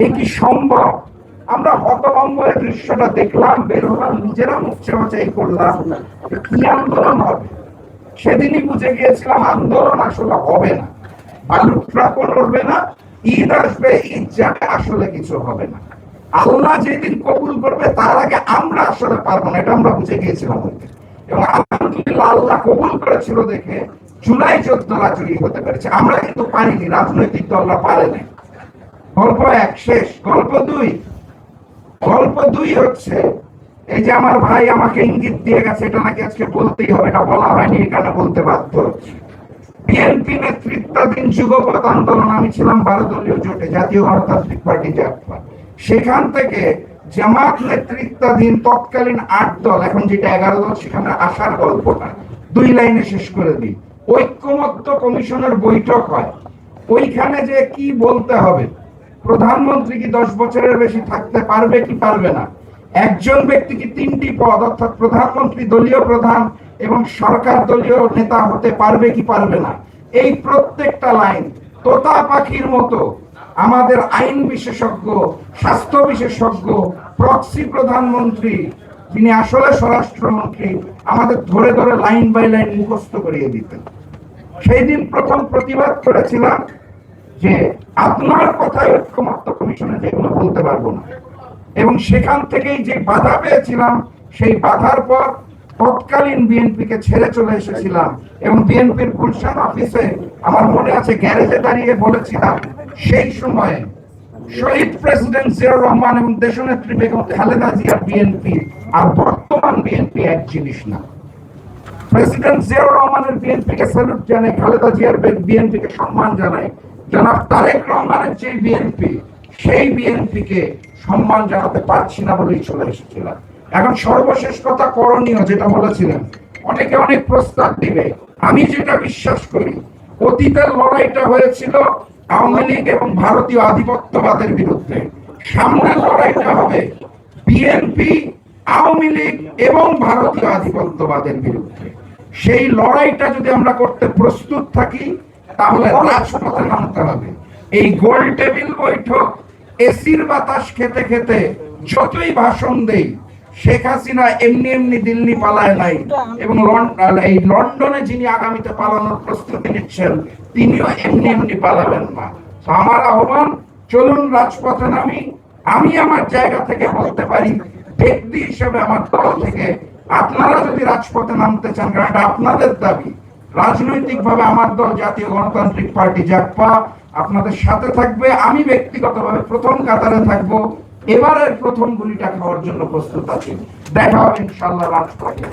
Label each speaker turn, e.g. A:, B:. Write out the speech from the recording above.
A: এ কি সম্ভব? আমরা হতভম্ব এই দৃশ্যটা দেখলাম, বের হলাম, নিজেরা মুখ চেঁচাই করলাম, কি আন্দোলন হবে? সেদিনই বুঝে গিয়েছিলাম আন্দোলন আসলে হবে না, বালুর ট্রাকও নড়বে না, ঈদ আসবে, ঈদ যাবে, আসলে কিছু হবে না। আল্লাহ যেদিন কবুল করবে তার আগে আমরা আসলে পারবো না, এটা আমরা বুঝে গিয়েছিলাম। এবং আলহামদুলিল্লাহ আল্লাহ কবুল করেছিল দেখে জুলাই 14রা জয়ী হতে পেরেছে। আমরা কিন্তু পারিনি, রাজনৈতিক দলরা পারেনি। গল্প এক শেষ। গল্প দুই হচ্ছে এই যে আমার ভাই আমাকে ইঙ্গিত দিয়ে গেছে, এটা নাকি আজকে বলতেই হবে, এটা বলা হয়নি, এখানে বলতে বাধ্য হচ্ছে। বিএনপি নেতৃত্বাধীন যুগপৎ আন্দোলন, আমি ছিলাম 12 দলীয় জোটে, জাতীয় গণতান্ত্রিক পার্টি জাতীয়, সেখান থেকে জামাত নেতৃত্বাধীন তৎকালীন 8 দল, এখন যেটা 11 দল, সেখানে আসার গল্পটা 2 লাইনে শেষ করে দিই। ঐক্যমত্য কমিশনের বৈঠক হয়, ওইখানে যে কি বলতে হবে, প্রধানমন্ত্রী কি 10 বছরের বেশি থাকতে পারবে কি পারবে না, একজন ব্যক্তি কি 3টি পদ অর্থাৎ প্রধানমন্ত্রী, দলীয় প্রধান এবং সরকার দলীয় নেতা হতে পারবে কি পারবে না, এই প্রত্যেকটা লাইন তোতা পাখির মতো আমাদের আইন বিশেষজ্ঞ, স্বাস্থ্য বিশেষজ্ঞ, প্রক্সি প্রধানমন্ত্রী, যিনি আসলে স্বরাষ্ট্রমন্ত্রী, আমাদের ধরে ধরে লাইন বাই লাইন মুখস্থ করিয়ে দিতেন। সেই দিন প্রথম প্রতিবাদ করেছিলাম যে আপনার কথায় ঐক্যমত্য কমিশনে যেগুলো বলতে পারবো না, এবং সেখান থেকেই যে বাধা পেয়েছিলাম, সেই বাধার পর তৎকালীন বিএনপিকে ছেড়ে চলে এসেছিলাম এবং বিএনপির গুলশান অফিসে আমার মনে আছে গ্যারেজে দাঁড়িয়ে বলেছিলাম, সেই সময়ে শহীদ প্রেসিডেন্ট জিয়াউর রহমান এবং দেশনেত্রী বেগম খালেদা জিয়ার বিএনপি আর বর্তমান বিএনপি এক জিনিস না। প্রেসিডেন্ট জিয়াউর রহমানের বিএনপিকে স্যালুট জানাই, খালেদা জিয়ার বিএনপিকে সম্মান জানাই, জনাব তারেক রহমানের যে বিএনপি, সেই বিএনপিকে সম্মান জানাতে পারছি না বলেই চলে এসেছিলাম। এখন সর্বশেষ কথা করণীয়, যেটা বলেছিলেন, অনেকে অনেক প্রস্তাব দিবে, আমি যেটা বিশ্বাস করি, অতীতের লড়াইটা হয়েছিল আওয়ামী লীগ এবং ভারতীয় আধিপত্যবাদের বিরুদ্ধে, সামনের লড়াইটা হবে বিএনপি, আওয়ামী লীগ এবং ভারতীয় আধিপত্যবাদের বিরুদ্ধে। সেই লড়াইটা যদি আমরা করতে প্রস্তুত থাকি, তাহলে রাজপথে নামতে হবে। এই গোল টেবিল বৈঠক, এসির বাতাস খেতে খেতে যতই ভাষণ দেই, শেখ হাসিনা এমনি এমনি দিল্লি পালায় নাই, এবং এই লন্ডনে যিনি আগামীতে পালানোর প্রস্তুতি নিচ্ছেন, তিনিও এমনি এমনি পালাবেন না। আমার আহ্বান, চলুন রাজপথে নামি। আমি আমার জায়গা থেকে বলতে পারি, ব্যক্তি হিসেবে আমার দল থেকে আপনারা যদি রাজপথে নামতে চান, কারণ এটা আপনাদের দাবি, রাজনৈতিক ভাবে আমার দল জাতীয় গণতান্ত্রিক পার্টি জাগপা আপনাদের সাথে থাকবে। আমি ব্যক্তিগতভাবে প্রথম কাতারে থাকবো, এবারের প্রথম গুলিটা খাওয়ার জন্য প্রস্তুত আছি। দেখা হবে ইনশাআল্লাহ রাজপথে।